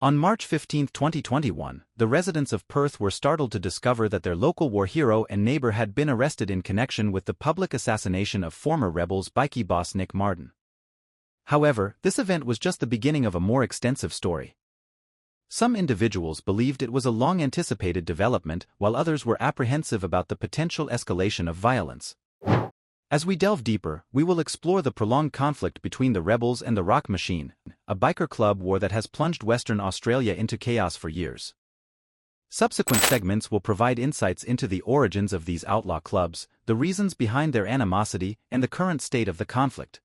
On March 15, 2021, the residents of Perth were startled to discover that their local war hero and neighbor had been arrested in connection with the public assassination of former Rebels bikie boss Nick Martin. However, this event was just the beginning of a more extensive story. Some individuals believed it was a long-anticipated development, while others were apprehensive about the potential escalation of violence. As we delve deeper, we will explore the prolonged conflict between the Rebels and the Rock Machine, a biker club war that has plunged Western Australia into chaos for years. Subsequent segments will provide insights into the origins of these outlaw clubs, the reasons behind their animosity, and the current state of the conflict.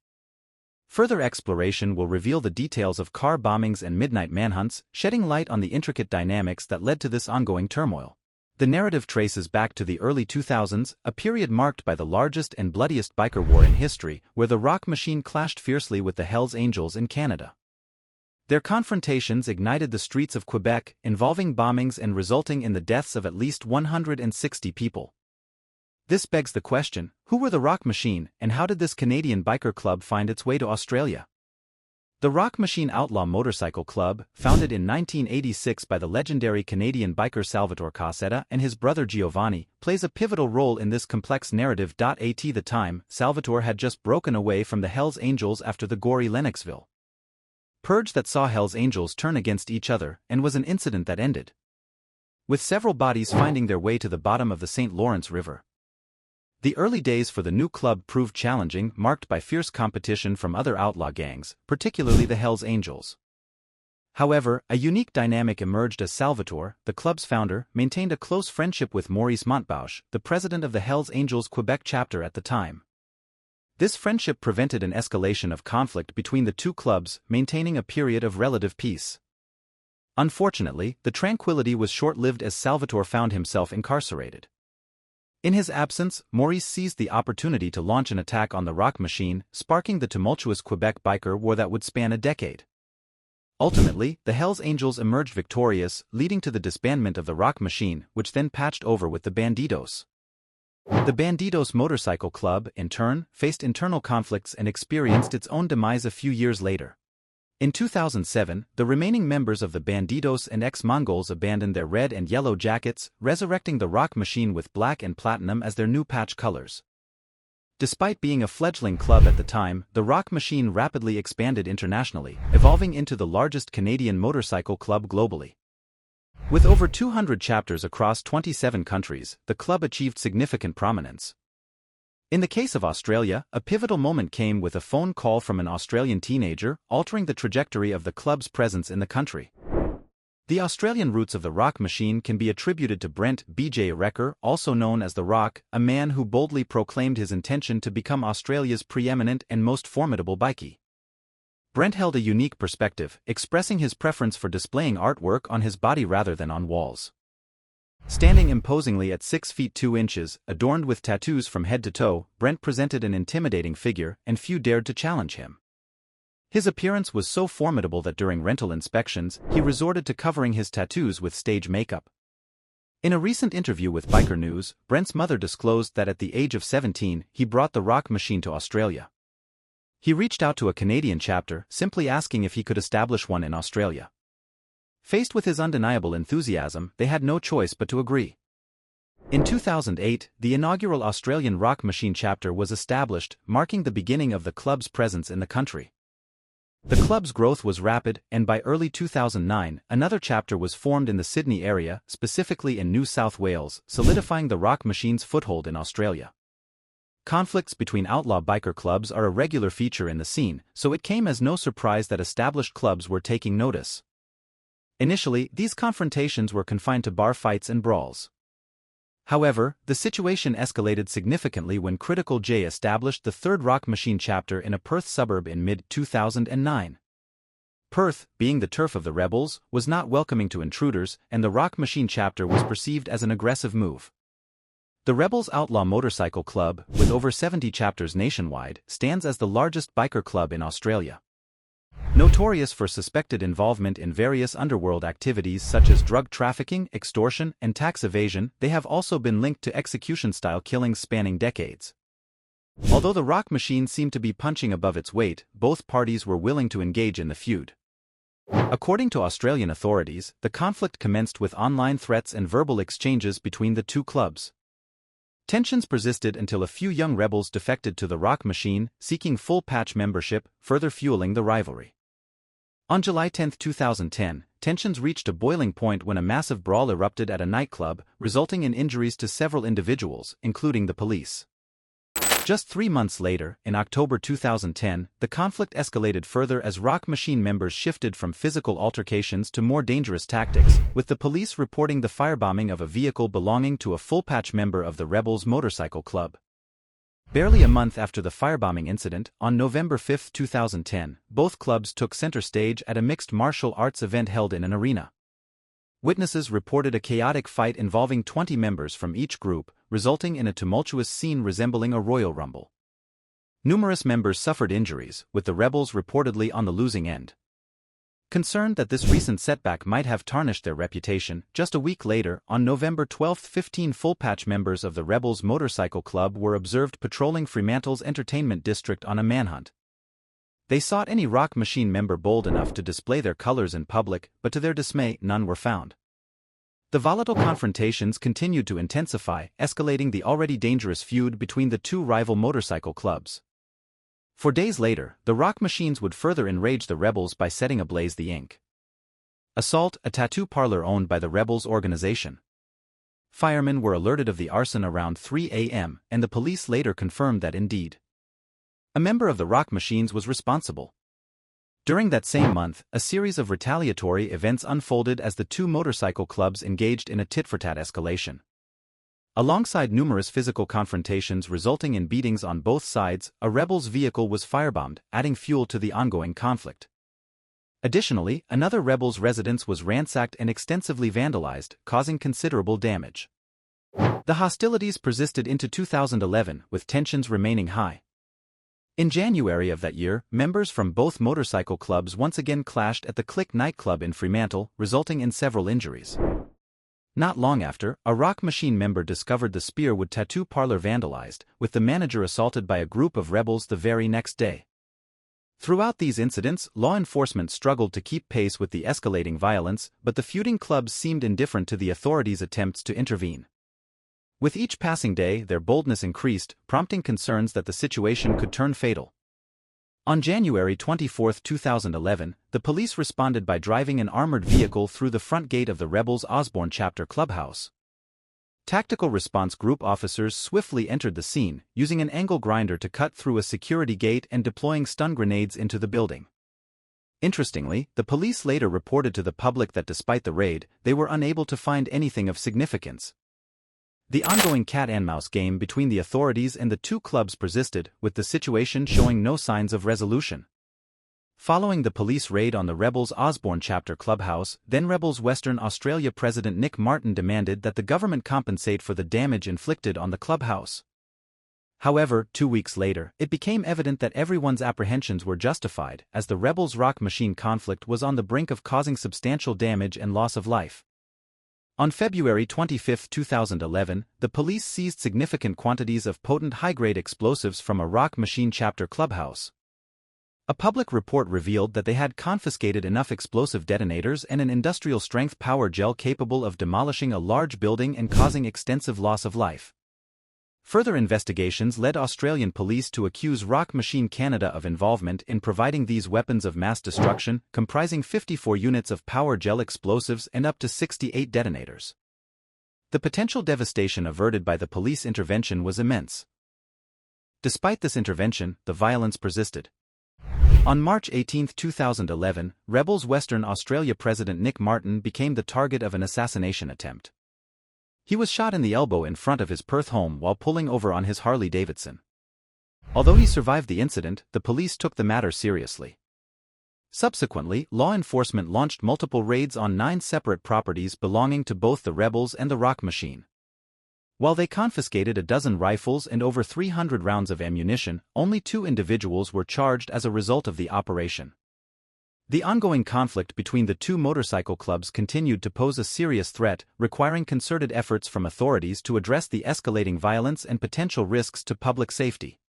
Further exploration will reveal the details of car bombings and midnight manhunts, shedding light on the intricate dynamics that led to this ongoing turmoil. The narrative traces back to the early 2000s, a period marked by the largest and bloodiest biker war in history, where the Rock Machine clashed fiercely with the Hells Angels in Canada. Their confrontations ignited the streets of Quebec, involving bombings and resulting in the deaths of at least 160 people. This begs the question, who were the Rock Machine, and how did this Canadian biker club find its way to Australia? The Rock Machine Outlaw Motorcycle Club, founded in 1986 by the legendary Canadian biker Salvatore Cassetta and his brother Giovanni, plays a pivotal role in this complex narrative. At the time, Salvatore had just broken away from the Hells Angels after the gory Lennoxville purge that saw Hells Angels turn against each other, and was an incident that ended with several bodies finding their way to the bottom of the St. Lawrence River. The early days for the new club proved challenging, marked by fierce competition from other outlaw gangs, particularly the Hells Angels. However, a unique dynamic emerged as Salvatore, the club's founder, maintained a close friendship with Maurice Montbausch, the president of the Hells Angels Quebec chapter at the time. This friendship prevented an escalation of conflict between the two clubs, maintaining a period of relative peace. Unfortunately, the tranquility was short-lived as Salvatore found himself incarcerated. In his absence, Maurice seized the opportunity to launch an attack on the Rock Machine, sparking the tumultuous Quebec biker war that would span a decade. Ultimately, the Hells Angels emerged victorious, leading to the disbandment of the Rock Machine, which then patched over with the Bandidos. The Bandidos Motorcycle Club, in turn, faced internal conflicts and experienced its own demise a few years later. In 2007, the remaining members of the Bandidos and ex-Mongols abandoned their red and yellow jackets, resurrecting the Rock Machine with black and platinum as their new patch colors. Despite being a fledgling club at the time, the Rock Machine rapidly expanded internationally, evolving into the largest Canadian motorcycle club globally. With over 200 chapters across 27 countries, the club achieved significant prominence. In the case of Australia, a pivotal moment came with a phone call from an Australian teenager, altering the trajectory of the club's presence in the country. The Australian roots of the Rock Machine can be attributed to Brent B.J. Recker, also known as The Rock, a man who boldly proclaimed his intention to become Australia's preeminent and most formidable bikie. Brent held a unique perspective, expressing his preference for displaying artwork on his body rather than on walls. Standing imposingly at 6 feet 2 inches, adorned with tattoos from head to toe, Brent presented an intimidating figure, and few dared to challenge him. His appearance was so formidable that during rental inspections, he resorted to covering his tattoos with stage makeup. In a recent interview with Biker News, Brent's mother disclosed that at the age of 17, he brought the Rock Machine to Australia. He reached out to a Canadian chapter, simply asking if he could establish one in Australia. Faced with his undeniable enthusiasm, they had no choice but to agree. In 2008, the inaugural Australian Rock Machine chapter was established, marking the beginning of the club's presence in the country. The club's growth was rapid, and by early 2009, another chapter was formed in the Sydney area, specifically in New South Wales, solidifying the Rock Machine's foothold in Australia. Conflicts between outlaw biker clubs are a regular feature in the scene, so it came as no surprise that established clubs were taking notice. Initially, these confrontations were confined to bar fights and brawls. However, the situation escalated significantly when Critical J established the third Rock Machine chapter in a Perth suburb in mid-2009. Perth, being the turf of the Rebels, was not welcoming to intruders, and the Rock Machine chapter was perceived as an aggressive move. The Rebels Outlaw Motorcycle Club, with over 70 chapters nationwide, stands as the largest biker club in Australia. Notorious for suspected involvement in various underworld activities such as drug trafficking, extortion, and tax evasion, they have also been linked to execution-style killings spanning decades. Although the Rock Machine seemed to be punching above its weight, both parties were willing to engage in the feud. According to Australian authorities, the conflict commenced with online threats and verbal exchanges between the two clubs. Tensions persisted until a few young rebels defected to the Rock Machine, seeking full patch membership, further fueling the rivalry. On July 10, 2010, tensions reached a boiling point when a massive brawl erupted at a nightclub, resulting in injuries to several individuals, including the police. Just 3 months later, in October 2010, the conflict escalated further as Rock Machine members shifted from physical altercations to more dangerous tactics, with the police reporting the firebombing of a vehicle belonging to a full-patch member of the Rebels motorcycle club. Barely a month after the firebombing incident, on November 5, 2010, both clubs took center stage at a mixed martial arts event held in an arena. Witnesses reported a chaotic fight involving 20 members from each group, resulting in a tumultuous scene resembling a Royal Rumble. Numerous members suffered injuries, with the rebels reportedly on the losing end. Concerned that this recent setback might have tarnished their reputation, just a week later, on November 12, 15 full-patch members of the Rebels Motorcycle Club were observed patrolling Fremantle's entertainment district on a manhunt. They sought any Rock Machine member bold enough to display their colors in public, but to their dismay, none were found. The volatile confrontations continued to intensify, escalating the already dangerous feud between the two rival motorcycle clubs. For days later, the Rock Machines would further enrage the rebels by setting ablaze the Inc. Assault, a tattoo parlor owned by the rebels organization. Firemen were alerted of the arson around 3 a.m., and the police later confirmed that indeed a member of the Rock Machines was responsible. During that same month, a series of retaliatory events unfolded as the two motorcycle clubs engaged in a tit-for-tat escalation. Alongside numerous physical confrontations resulting in beatings on both sides, a rebel's vehicle was firebombed, adding fuel to the ongoing conflict. Additionally, another rebel's residence was ransacked and extensively vandalized, causing considerable damage. The hostilities persisted into 2011, with tensions remaining high. In January of that year, members from both motorcycle clubs once again clashed at the Click nightclub in Fremantle, resulting in several injuries. Not long after, a Rock Machine member discovered the Spearwood tattoo parlor vandalized, with the manager assaulted by a group of rebels the very next day. Throughout these incidents, law enforcement struggled to keep pace with the escalating violence, but the feuding clubs seemed indifferent to the authorities' attempts to intervene. With each passing day, their boldness increased, prompting concerns that the situation could turn fatal. On January 24, 2011, the police responded by driving an armored vehicle through the front gate of the Rebels Osborne chapter clubhouse. Tactical response group officers swiftly entered the scene, using an angle grinder to cut through a security gate and deploying stun grenades into the building. Interestingly, the police later reported to the public that despite the raid, they were unable to find anything of significance. The ongoing cat-and-mouse game between the authorities and the two clubs persisted, with the situation showing no signs of resolution. Following the police raid on the Rebels Osborne chapter clubhouse, then Rebels Western Australia President Nick Martin demanded that the government compensate for the damage inflicted on the clubhouse. However, 2 weeks later, it became evident that everyone's apprehensions were justified, as the Rebels Rock Machine conflict was on the brink of causing substantial damage and loss of life. On February 25, 2011, the police seized significant quantities of potent high-grade explosives from a Rock Machine chapter clubhouse. A public report revealed that they had confiscated enough explosive detonators and an industrial-strength power gel capable of demolishing a large building and causing extensive loss of life. Further investigations led Australian police to accuse Rock Machine Canada of involvement in providing these weapons of mass destruction, comprising 54 units of power gel explosives and up to 68 detonators. The potential devastation averted by the police intervention was immense. Despite this intervention, the violence persisted. On March 18, 2011, Rebels Western Australia President Nick Martin became the target of an assassination attempt. He was shot in the elbow in front of his Perth home while pulling over on his Harley-Davidson. Although he survived the incident, the police took the matter seriously. Subsequently, law enforcement launched multiple raids on 9 separate properties belonging to both the Rebels and the Rock Machine. While they confiscated a dozen rifles and over 300 rounds of ammunition, only 2 individuals were charged as a result of the operation. The ongoing conflict between the two motorcycle clubs continued to pose a serious threat, requiring concerted efforts from authorities to address the escalating violence and potential risks to public safety.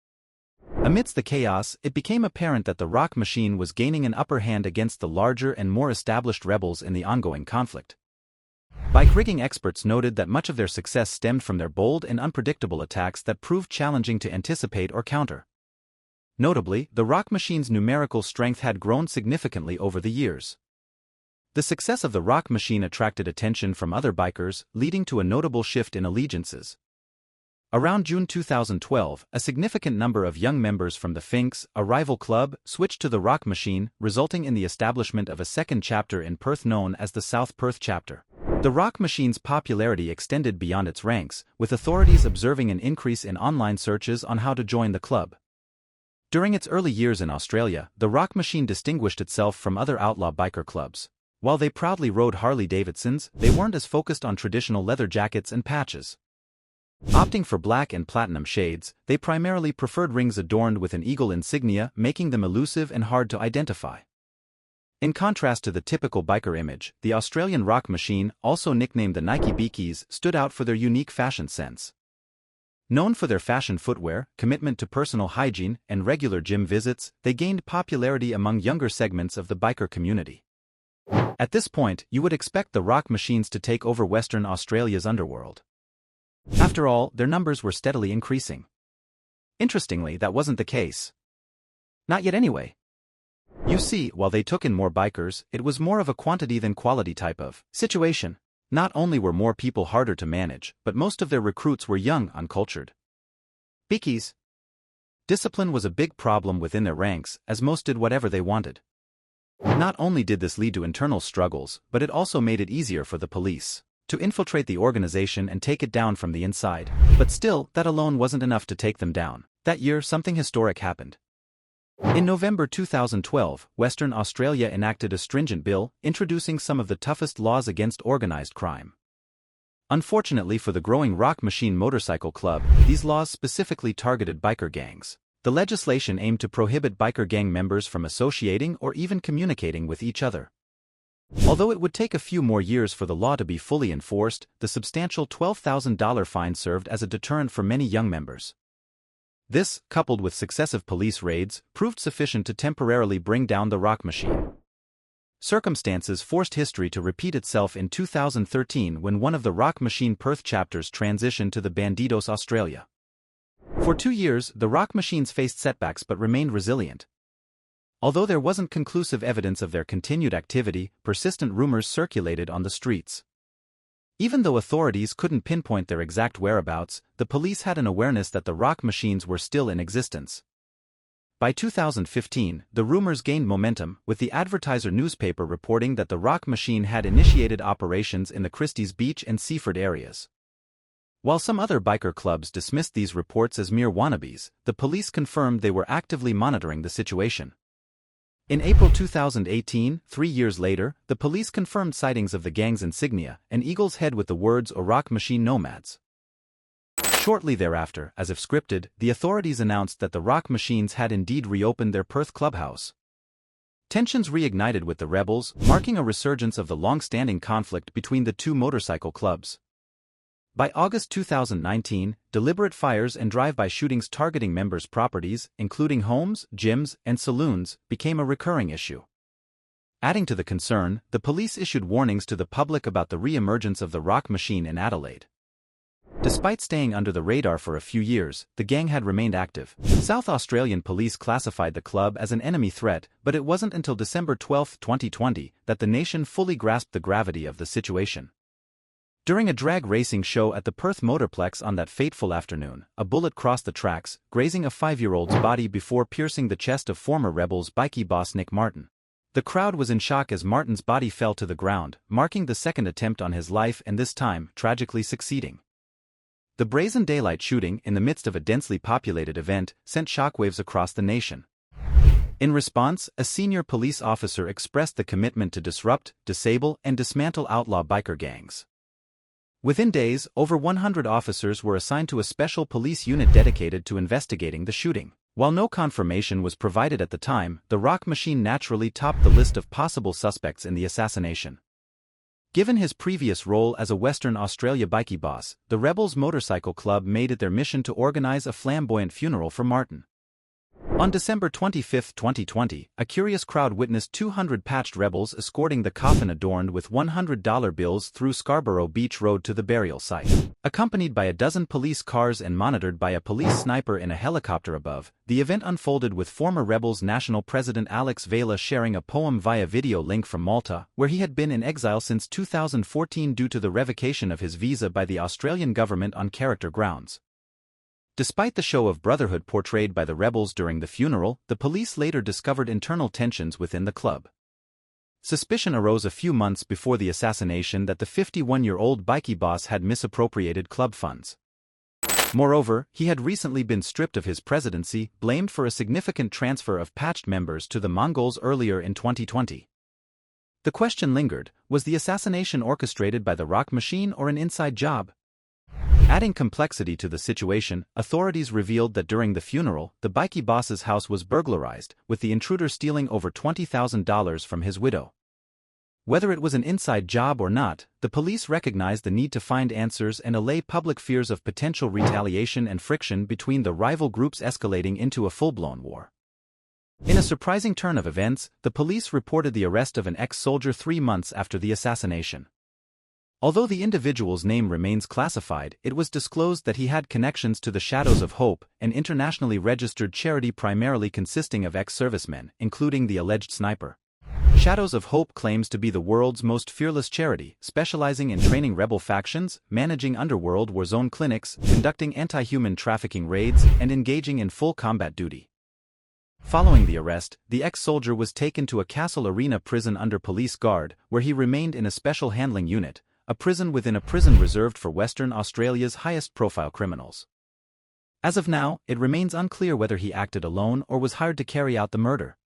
Amidst the chaos, it became apparent that the Rock Machine was gaining an upper hand against the larger and more established rebels in the ongoing conflict. Bike rigging experts noted that much of their success stemmed from their bold and unpredictable attacks that proved challenging to anticipate or counter. Notably, the Rock Machine's numerical strength had grown significantly over the years. The success of the Rock Machine attracted attention from other bikers, leading to a notable shift in allegiances. Around June 2012, a significant number of young members from the Finks, a rival club, switched to the Rock Machine, resulting in the establishment of a second chapter in Perth known as the South Perth Chapter. The Rock Machine's popularity extended beyond its ranks, with authorities observing an increase in online searches on how to join the club. During its early years in Australia, the Rock Machine distinguished itself from other outlaw biker clubs. While they proudly rode Harley-Davidsons, they weren't as focused on traditional leather jackets and patches. Opting for black and platinum shades, they primarily preferred rings adorned with an eagle insignia, making them elusive and hard to identify. In contrast to the typical biker image, the Australian Rock Machine, also nicknamed the Nike Beakies, stood out for their unique fashion sense. Known for their fashion footwear, commitment to personal hygiene, and regular gym visits, they gained popularity among younger segments of the biker community. At this point, you would expect the Rock Machines to take over Western Australia's underworld. After all, their numbers were steadily increasing. Interestingly, that wasn't the case. Not yet anyway. You see, while they took in more bikers, it was more of a quantity than quality type of situation. Not only were more people harder to manage, but most of their recruits were young, uncultured. Beakies. Discipline was a big problem within their ranks, as most did whatever they wanted. Not only did this lead to internal struggles, but it also made it easier for the police to infiltrate the organization and take it down from the inside. But still, that alone wasn't enough to take them down. That year, something historic happened. In November 2012, Western Australia enacted a stringent bill, introducing some of the toughest laws against organised crime. Unfortunately for the growing Rock Machine Motorcycle Club, these laws specifically targeted biker gangs. The legislation aimed to prohibit biker gang members from associating or even communicating with each other. Although it would take a few more years for the law to be fully enforced, the substantial $12,000 fine served as a deterrent for many young members. This, coupled with successive police raids, proved sufficient to temporarily bring down the Rock Machine. Circumstances forced history to repeat itself in 2013 when one of the Rock Machine Perth chapters transitioned to the Bandidos Australia. For 2 years, the Rock Machines faced setbacks but remained resilient. Although there wasn't conclusive evidence of their continued activity, persistent rumors circulated on the streets. Even though authorities couldn't pinpoint their exact whereabouts, the police had an awareness that the Rock Machines were still in existence. By 2015, the rumors gained momentum, with the Advertiser newspaper reporting that the Rock Machine had initiated operations in the Christie's Beach and Seaford areas. While some other biker clubs dismissed these reports as mere wannabes, the police confirmed they were actively monitoring the situation. In April 2018, 3 years later, the police confirmed sightings of the gang's insignia, an eagle's head with the words "A Rock Machine Nomads." Shortly thereafter, as if scripted, the authorities announced that the Rock Machines had indeed reopened their Perth clubhouse. Tensions reignited with the rebels, marking a resurgence of the long-standing conflict between the two motorcycle clubs. By August 2019, deliberate fires and drive-by shootings targeting members' properties, including homes, gyms, and saloons, became a recurring issue. Adding to the concern, the police issued warnings to the public about the re-emergence of the Rock Machine in Adelaide. Despite staying under the radar for a few years, the gang had remained active. South Australian police classified the club as an enemy threat, but it wasn't until December 12, 2020, that the nation fully grasped the gravity of the situation. During a drag racing show at the Perth Motorplex on that fateful afternoon, a bullet crossed the tracks, grazing a 5-year-old's body before piercing the chest of former Rebels bikie boss Nick Martin. The crowd was in shock as Martin's body fell to the ground, marking the second attempt on his life and this time, tragically succeeding. The brazen daylight shooting, in the midst of a densely populated event, sent shockwaves across the nation. In response, a senior police officer expressed the commitment to disrupt, disable, and dismantle outlaw biker gangs. Within days, over 100 officers were assigned to a special police unit dedicated to investigating the shooting. While no confirmation was provided at the time, the Rock Machine naturally topped the list of possible suspects in the assassination. Given his previous role as a Western Australia bikie boss, the Rebels Motorcycle Club made it their mission to organize a flamboyant funeral for Martin. On December 25, 2020, a curious crowd witnessed 200 patched rebels escorting the coffin adorned with $100 bills through Scarborough Beach Road to the burial site. Accompanied by a dozen police cars and monitored by a police sniper in a helicopter above, the event unfolded with former Rebels National President Alex Vela sharing a poem via video link from Malta, where he had been in exile since 2014 due to the revocation of his visa by the Australian government on character grounds. Despite the show of brotherhood portrayed by the rebels during the funeral, the police later discovered internal tensions within the club. Suspicion arose a few months before the assassination that the 51-year-old bikie boss had misappropriated club funds. Moreover, he had recently been stripped of his presidency, blamed for a significant transfer of patched members to the Mongols earlier in 2020. The question lingered, was the assassination orchestrated by the Rock Machine or an inside job? Adding complexity to the situation, authorities revealed that during the funeral, the bikie boss's house was burglarized, with the intruder stealing over $20,000 from his widow. Whether it was an inside job or not, the police recognized the need to find answers and allay public fears of potential retaliation and friction between the rival groups, escalating into a full-blown war. In a surprising turn of events, the police reported the arrest of an ex-soldier 3 months after the assassination. Although the individual's name remains classified, it was disclosed that he had connections to the Shadows of Hope, an internationally registered charity primarily consisting of ex-servicemen, including the alleged sniper. Shadows of Hope claims to be the world's most fearless charity, specializing in training rebel factions, managing underworld war zone clinics, conducting anti-human trafficking raids, and engaging in full combat duty. Following the arrest, the ex-soldier was taken to a Castle Arena prison under police guard, where he remained in a special handling unit, a prison within a prison reserved for Western Australia's highest-profile criminals. As of now, it remains unclear whether he acted alone or was hired to carry out the murder.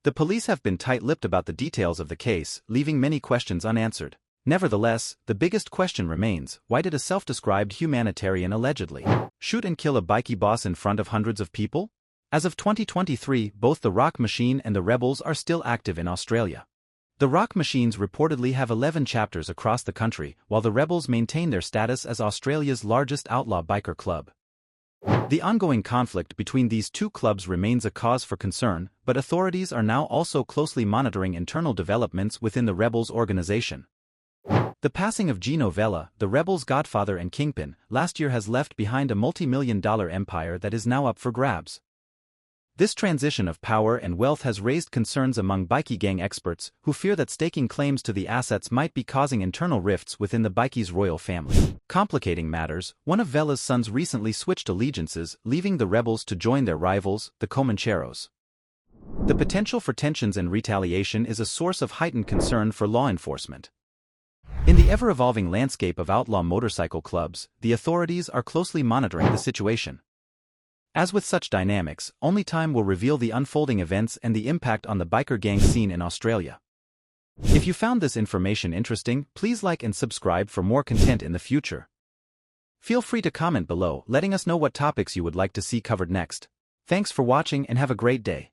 The police have been tight-lipped about the details of the case, leaving many questions unanswered. Nevertheless, the biggest question remains, why did a self-described humanitarian allegedly shoot and kill a bikie boss in front of hundreds of people? As of 2023, both the Rock Machine and the rebels are still active in Australia. The Rock Machines reportedly have 11 chapters across the country, while the rebels maintain their status as Australia's largest outlaw biker club. The ongoing conflict between these two clubs remains a cause for concern, but authorities are now also closely monitoring internal developments within the rebels' organization. The passing of Gino Vela, the rebels' godfather and kingpin, last year has left behind a multi-million-dollar empire that is now up for grabs. This transition of power and wealth has raised concerns among bikie gang experts, who fear that staking claims to the assets might be causing internal rifts within the bikie's royal family. Complicating matters, one of Vela's sons recently switched allegiances, leaving the rebels to join their rivals, the Comancheros. The potential for tensions and retaliation is a source of heightened concern for law enforcement. In the ever-evolving landscape of outlaw motorcycle clubs, the authorities are closely monitoring the situation. As with such dynamics, only time will reveal the unfolding events and the impact on the biker gang scene in Australia. If you found this information interesting, please like and subscribe for more content in the future. Feel free to comment below, letting us know what topics you would like to see covered next. Thanks for watching and have a great day.